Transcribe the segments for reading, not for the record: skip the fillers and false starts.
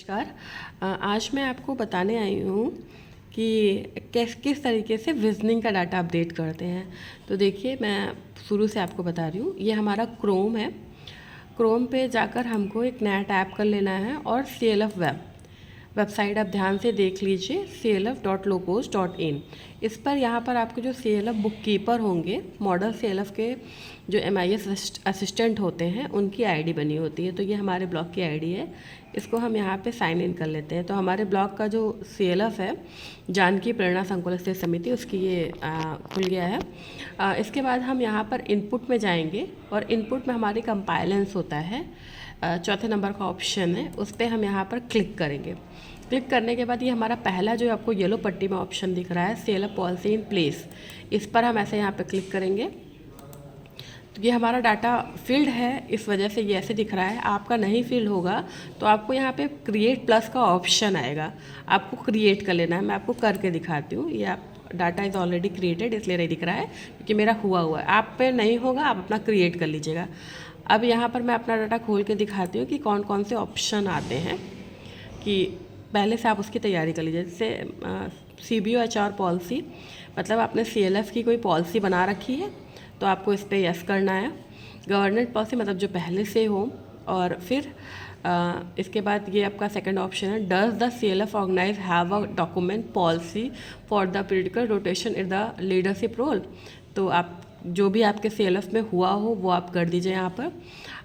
नमस्कार। आज मैं आपको बताने आई हूँ कि किस तरीके से विजनिंग का डाटा अपडेट करते हैं। तो देखिए, मैं शुरू से आपको बता रही हूँ। ये हमारा क्रोम है। क्रोम पे जाकर हमको एक नया टैब कर लेना है और CLF वेबसाइट आप ध्यान से देख लीजिए, clf.locos.in। इस पर यहाँ पर आपके जो CLF बुक कीपर होंगे, मॉडल CLF के जो MIS असिस्टेंट होते हैं, उनकी आईडी बनी होती है। तो ये हमारे ब्लॉग की आईडी है। इसको हम यहाँ पे साइन इन कर लेते हैं। तो हमारे ब्लॉग का जो CLF है, जानकी प्रेरणा संकुल स्थित समिति, उसकी ये खुल गया है। इसके बाद हम यहाँ पर इनपुट में जाएंगे और इनपुट में हमारी कंपाइलेंस होता है, चौथे नंबर का ऑप्शन है, उस पर हम यहाँ पर क्लिक करेंगे। क्लिक करने के बाद ये हमारा पहला जो आपको येलो पट्टी में ऑप्शन दिख रहा है, CLF पॉलिसी इन प्लेस, इस पर हम ऐसे यहाँ पे क्लिक करेंगे। तो ये हमारा डाटा फील्ड है, इस वजह से ये ऐसे दिख रहा है। आपका नहीं फील्ड होगा तो आपको यहाँ पे क्रिएट प्लस का ऑप्शन आएगा, आपको क्रिएट कर लेना है। मैं आपको करके दिखाती हूँ। ये आप डाटा इज़ ऑलरेडी क्रिएटेड, इसलिए नहीं दिख रहा है क्योंकि मेरा हुआ है। आप पे नहीं होगा, आप अपना क्रिएट कर लीजिएगा। अब यहाँ पर मैं अपना डाटा खोल के दिखाती हूँ कि कौन कौन से ऑप्शन आते हैं, कि पहले से आप उसकी तैयारी कर लीजिए। जैसे CBO HR पॉलिसी, मतलब आपने CLF की कोई पॉलिसी बना रखी है तो आपको इस पर यस करना है। गवर्नेंस पॉलिसी, मतलब जो पहले से हो। और फिर इसके बाद ये आपका सेकंड ऑप्शन है, does the CLF organise have a document policy for the periodical rotation in the leadership role. तो आप जो भी आपके CLF में हुआ हो वो आप कर दीजिए यहाँ पर।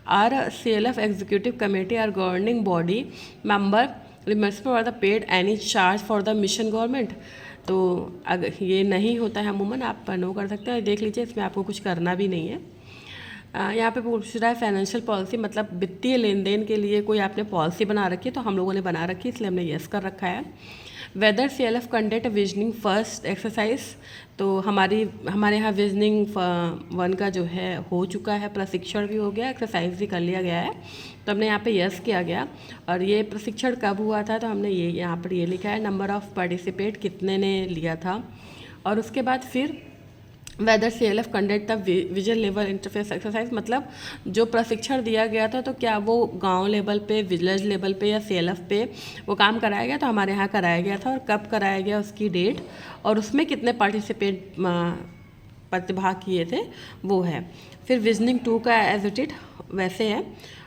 Are CLF executive committee or governing body member remembers for the paid any charge for the mission government. तो अगर ये नहीं होता है अमूमन, आप नो कर सकते हैं। देख लीजिए, इसमें आपको कुछ करना भी नहीं है। यहाँ पे पूछ रहा है फाइनेंशियल पॉलिसी, मतलब वित्तीय लेन देन के लिए कोई आपने पॉलिसी बना रखी है, तो हम लोगों ने बना रखी है, इसलिए हमने यस कर रखा है। Whether CLF conduct visioning first exercise, तो हमारे यहाँ विजनिंग 1 का जो है हो चुका है, प्रशिक्षण भी हो गया, एक्सरसाइज भी कर लिया गया है। तो हमने यहाँ पे यस किया गया। और ये प्रशिक्षण कब हुआ था, तो हमने ये यहाँ पर ये लिखा है, नंबर ऑफ़ पार्टिसिपेट कितने ने लिया था। और उसके बाद फिर whether CLF conduct the vision level interface exercise, मतलब जो प्रशिक्षण दिया गया था तो क्या वो गांव लेवल पे, विलेज लेवल पे या CLF पे वो काम कराया गया। तो हमारे यहाँ कराया गया था, और कब कराया गया उसकी डेट, और उसमें कितने पार्टिसिपेट प्रतिभाग किए थे वो है। फिर विजनिंग 2 का एज इट इट वैसे है।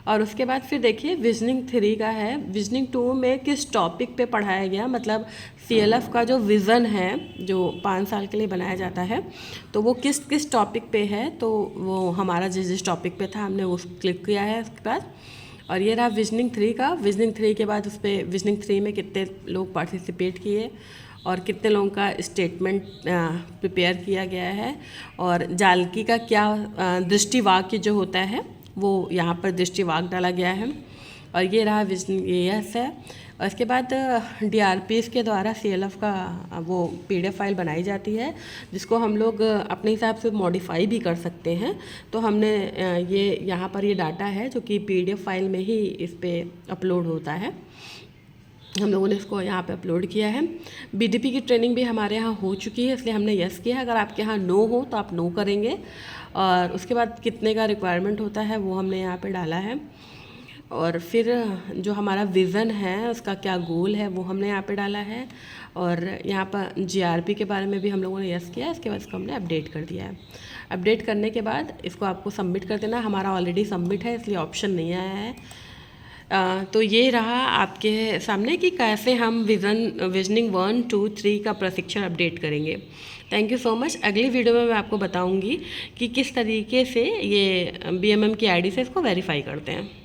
और उसके बाद फिर देखिए विजनिंग 3 का है, विजनिंग 2 में किस टॉपिक पे पढ़ाया गया, मतलब CLF का जो विज़न है जो 5 साल के लिए बनाया जाता है, तो वो किस किस टॉपिक पे है। तो वो हमारा जिस टॉपिक पे था हमने वो क्लिक किया है उसके बाद। और ये रहा विजनिंग 3 का। विजनिंग 3 के बाद उस पर विजनिंग 3 में कितने लोग पार्टिसिपेट किए और कितने लोगों का स्टेटमेंट प्रिपेयर किया गया है, और जालकी का क्या दृष्टिवाक्य जो होता है वो यहाँ पर दृष्टिवाक्य डाला गया है। और ये रहा विजन यस है। और इसके बाद DRPs के द्वारा CLF का वो PDF फाइल बनाई जाती है, जिसको हम लोग अपने हिसाब से मॉडिफाई भी कर सकते हैं। तो हमने ये यहाँ पर ये डाटा है जो कि PDF फाइल में ही इस पर अपलोड होता है, हम लोगों ने इसको यहाँ पे अपलोड किया है। BDP की ट्रेनिंग भी हमारे यहाँ हो चुकी है, इसलिए हमने यस किया है। अगर आपके यहाँ नो हो तो आप नो करेंगे। और उसके बाद कितने का रिक्वायरमेंट होता है वो हमने यहाँ पे डाला है। और फिर जो हमारा विज़न है उसका क्या गोल है वो हमने यहाँ पे डाला है। और यहाँ पर GRP के बारे में भी हम लोगों ने यस किया है। इसके बाद इसको हमने अपडेट कर दिया है। अपडेट करने के बाद इसको आपको सबमिट कर देना। हमारा ऑलरेडी सबमिट है, इसलिए ऑप्शन नहीं आया है। तो ये रहा आपके सामने कि कैसे हम विजनिंग 1, 2, 3 का प्रशिक्षण अपडेट करेंगे। Thank you so much. अगली वीडियो में मैं आपको बताऊंगी कि किस तरीके से ये BMM की आईडी से इसको वेरीफाई करते हैं।